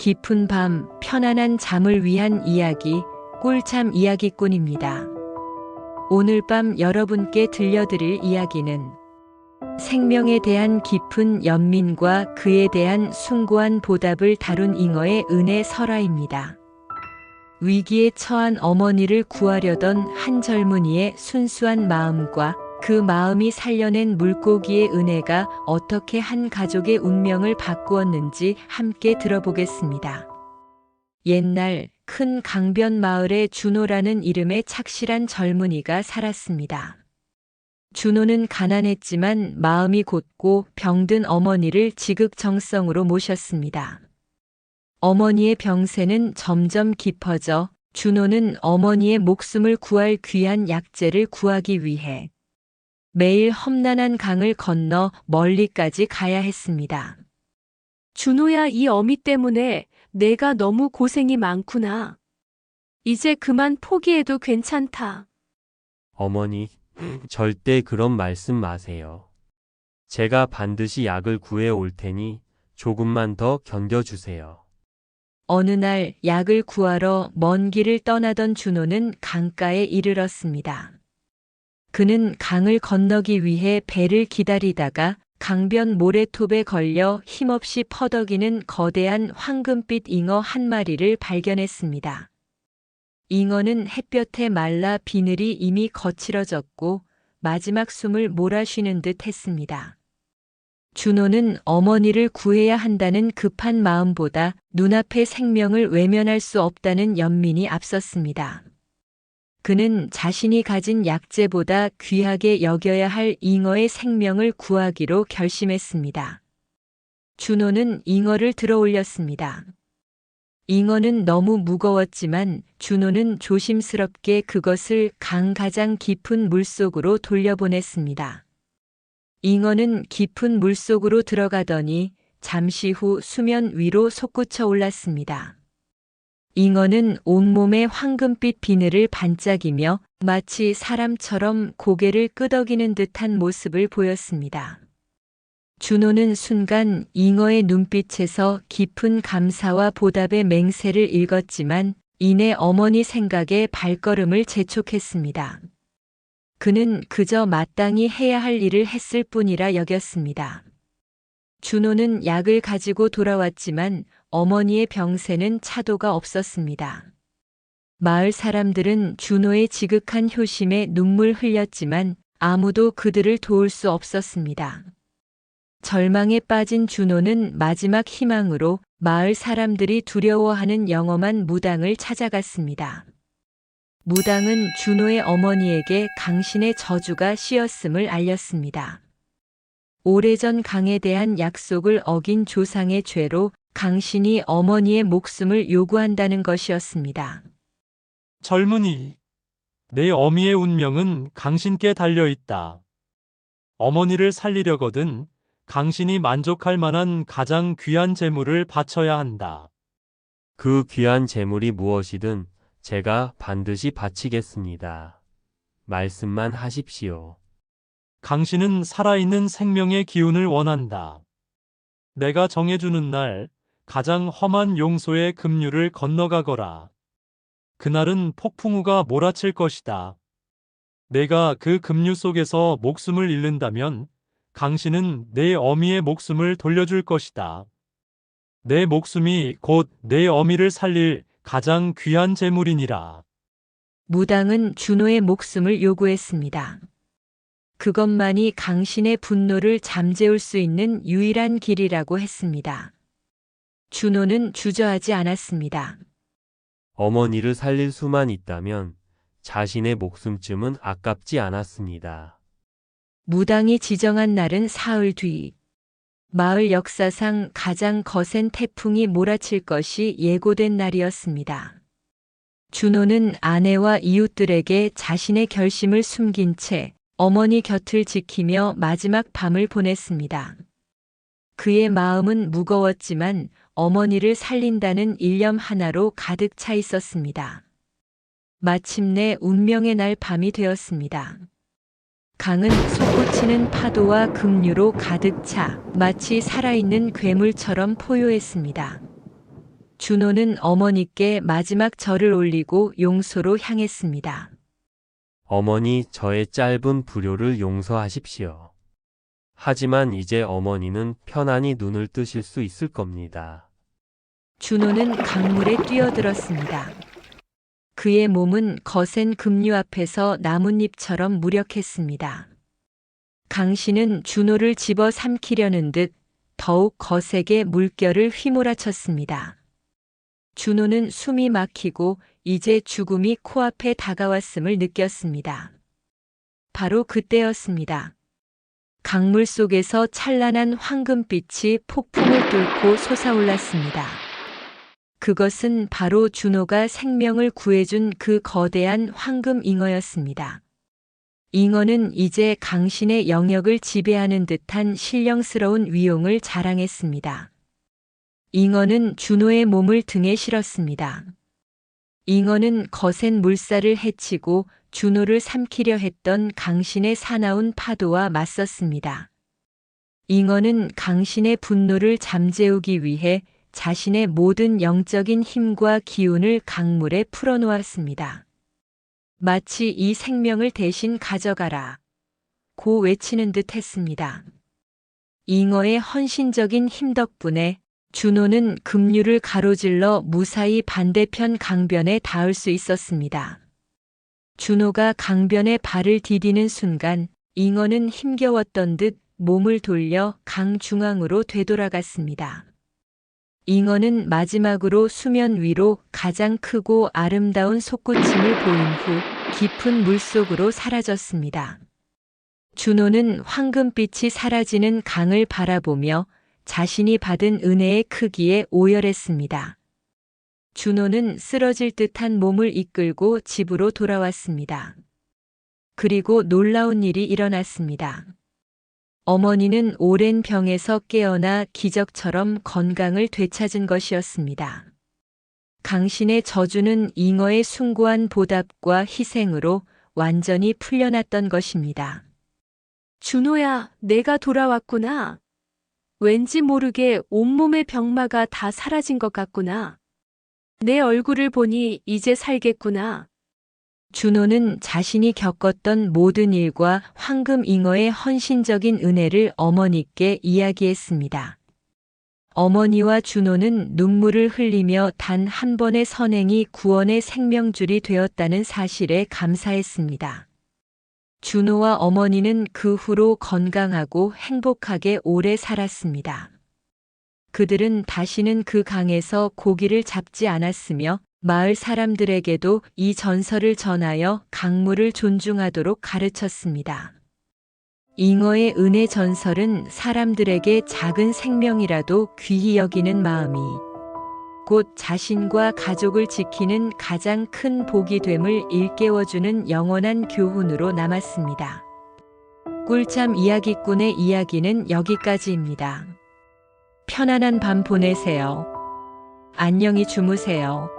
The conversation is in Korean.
깊은 밤 편안한 잠을 위한 이야기 꿀잠 이야기꾼입니다. 오늘 밤 여러분께 들려드릴 이야기는 생명에 대한 깊은 연민과 그에 대한 숭고한 보답을 다룬 잉어의 은혜 설화입니다. 위기에 처한 어머니를 구하려던 한 젊은이의 순수한 마음과 그 마음이 살려낸 물고기의 은혜가 어떻게 한 가족의 운명을 바꾸었는지 함께 들어보겠습니다. 옛날 큰 강변 마을에 준호라는 이름의 착실한 젊은이가 살았습니다. 준호는 가난했지만 마음이 곧고 병든 어머니를 지극정성으로 모셨습니다. 어머니의 병세는 점점 깊어져 준호는 어머니의 목숨을 구할 귀한 약재를 구하기 위해 매일 험난한 강을 건너 멀리까지 가야 했습니다. 준호야, 이 어미 때문에 내가 너무 고생이 많구나. 이제 그만 포기해도 괜찮다. 어머니, 절대 그런 말씀 마세요. 제가 반드시 약을 구해 올 테니 조금만 더 견뎌주세요. 어느 날 약을 구하러 먼 길을 떠나던 준호는 강가에 이르렀습니다. 그는 강을 건너기 위해 배를 기다리다가 강변 모래톱에 걸려 힘없이 퍼덕이는 거대한 황금빛 잉어 한 마리를 발견했습니다. 잉어는 햇볕에 말라 비늘이 이미 거칠어졌고 마지막 숨을 몰아쉬는 듯 했습니다. 준호는 어머니를 구해야 한다는 급한 마음보다 눈앞의 생명을 외면할 수 없다는 연민이 앞섰습니다. 그는 자신이 가진 약재보다 귀하게 여겨야 할 잉어의 생명을 구하기로 결심했습니다. 준호는 잉어를 들어올렸습니다. 잉어는 너무 무거웠지만 준호는 조심스럽게 그것을 강 가장 깊은 물속으로 돌려보냈습니다. 잉어는 깊은 물속으로 들어가더니 잠시 후 수면 위로 솟구쳐 올랐습니다. 잉어는 온몸에 황금빛 비늘을 반짝이며 마치 사람처럼 고개를 끄덕이는 듯한 모습을 보였습니다. 준호는 순간 잉어의 눈빛에서 깊은 감사와 보답의 맹세를 읽었지만 이내 어머니 생각에 발걸음을 재촉했습니다. 그는 그저 마땅히 해야 할 일을 했을 뿐이라 여겼습니다. 준호는 약을 가지고 돌아왔지만 어머니의 병세는 차도가 없었습니다. 마을 사람들은 준호의 지극한 효심에 눈물 흘렸지만 아무도 그들을 도울 수 없었습니다. 절망에 빠진 준호는 마지막 희망으로 마을 사람들이 두려워하는 영험한 무당을 찾아갔습니다. 무당은 준호의 어머니에게 강신의 저주가 씌었음을 알렸습니다. 오래전 강에 대한 약속을 어긴 조상의 죄로 강신이 어머니의 목숨을 요구한다는 것이었습니다. 젊은이, 내 어미의 운명은 강신께 달려있다. 어머니를 살리려거든 강신이 만족할 만한 가장 귀한 재물을 바쳐야 한다. 그 귀한 재물이 무엇이든 제가 반드시 바치겠습니다. 말씀만 하십시오. 강신은 살아있는 생명의 기운을 원한다. 내가 정해주는 날 가장 험한 용소의 급류를 건너가거라. 그날은 폭풍우가 몰아칠 것이다. 내가 그 급류 속에서 목숨을 잃는다면 강신은 내 어미의 목숨을 돌려줄 것이다. 내 목숨이 곧 내 어미를 살릴 가장 귀한 재물이니라. 무당은 준호의 목숨을 요구했습니다. 그것만이 강신의 분노를 잠재울 수 있는 유일한 길이라고 했습니다. 준호는 주저하지 않았습니다. 어머니를 살릴 수만 있다면 자신의 목숨쯤은 아깝지 않았습니다. 무당이 지정한 날은 사흘 뒤. 마을 역사상 가장 거센 태풍이 몰아칠 것이 예고된 날이었습니다. 준호는 아내와 이웃들에게 자신의 결심을 숨긴 채 어머니 곁을 지키며 마지막 밤을 보냈습니다. 그의 마음은 무거웠지만 어머니를 살린다는 일념 하나로 가득 차 있었습니다. 마침내 운명의 날 밤이 되었습니다. 강은 솟구치는 파도와 급류로 가득 차 마치 살아있는 괴물처럼 포효했습니다. 준호는 어머니께 마지막 절을 올리고 용소로 향했습니다. 어머니, 저의 짧은 불효를 용서하십시오. 하지만 이제 어머니는 편안히 눈을 뜨실 수 있을 겁니다. 준호는 강물에 뛰어들었습니다. 그의 몸은 거센 급류 앞에서 나뭇잎처럼 무력했습니다. 강씨는 준호를 집어 삼키려는 듯 더욱 거세게 물결을 휘몰아쳤습니다. 준호는 숨이 막히고 이제 죽음이 코앞에 다가왔음을 느꼈습니다. 바로 그때였습니다. 강물 속에서 찬란한 황금빛이 폭풍을 뚫고 솟아올랐습니다. 그것은 바로 준호가 생명을 구해준 그 거대한 황금 잉어였습니다. 잉어는 이제 강신의 영역을 지배하는 듯한 신령스러운 위용을 자랑했습니다. 잉어는 준호의 몸을 등에 실었습니다. 잉어는 거센 물살을 헤치고 준호를 삼키려 했던 강신의 사나운 파도와 맞섰습니다. 잉어는 강신의 분노를 잠재우기 위해 자신의 모든 영적인 힘과 기운을 강물에 풀어놓았습니다. 마치 이 생명을 대신 가져가라 고 외치는 듯 했습니다. 잉어의 헌신적인 힘 덕분에 준호는 급류를 가로질러 무사히 반대편 강변에 닿을 수 있었습니다. 준호가 강변에 발을 디디는 순간 잉어는 힘겨웠던 듯 몸을 돌려 강 중앙으로 되돌아갔습니다. 잉어는 마지막으로 수면 위로 가장 크고 아름다운 솟구침을 보인 후 깊은 물속으로 사라졌습니다. 준호는 황금빛이 사라지는 강을 바라보며 자신이 받은 은혜의 크기에 오열했습니다. 준호는 쓰러질 듯한 몸을 이끌고 집으로 돌아왔습니다. 그리고 놀라운 일이 일어났습니다. 어머니는 오랜 병에서 깨어나 기적처럼 건강을 되찾은 것이었습니다. 강신의 저주는 잉어의 숭고한 보답과 희생으로 완전히 풀려났던 것입니다. 준호야, 내가 돌아왔구나. 왠지 모르게 온몸의 병마가 다 사라진 것 같구나. 내 얼굴을 보니 이제 살겠구나. 준호는 자신이 겪었던 모든 일과 황금 잉어의 헌신적인 은혜를 어머니께 이야기했습니다. 어머니와 준호는 눈물을 흘리며 단 한 번의 선행이 구원의 생명줄이 되었다는 사실에 감사했습니다. 준호와 어머니는 그 후로 건강하고 행복하게 오래 살았습니다. 그들은 다시는 그 강에서 고기를 잡지 않았으며 마을 사람들에게도 이 전설을 전하여 강물을 존중하도록 가르쳤습니다. 잉어의 은혜 전설은 사람들에게 작은 생명이라도 귀히 여기는 마음이 곧 자신과 가족을 지키는 가장 큰 복이 됨을 일깨워주는 영원한 교훈으로 남았습니다. 꿀잠 이야기꾼의 이야기는 여기까지입니다. 편안한 밤 보내세요. 안녕히 주무세요.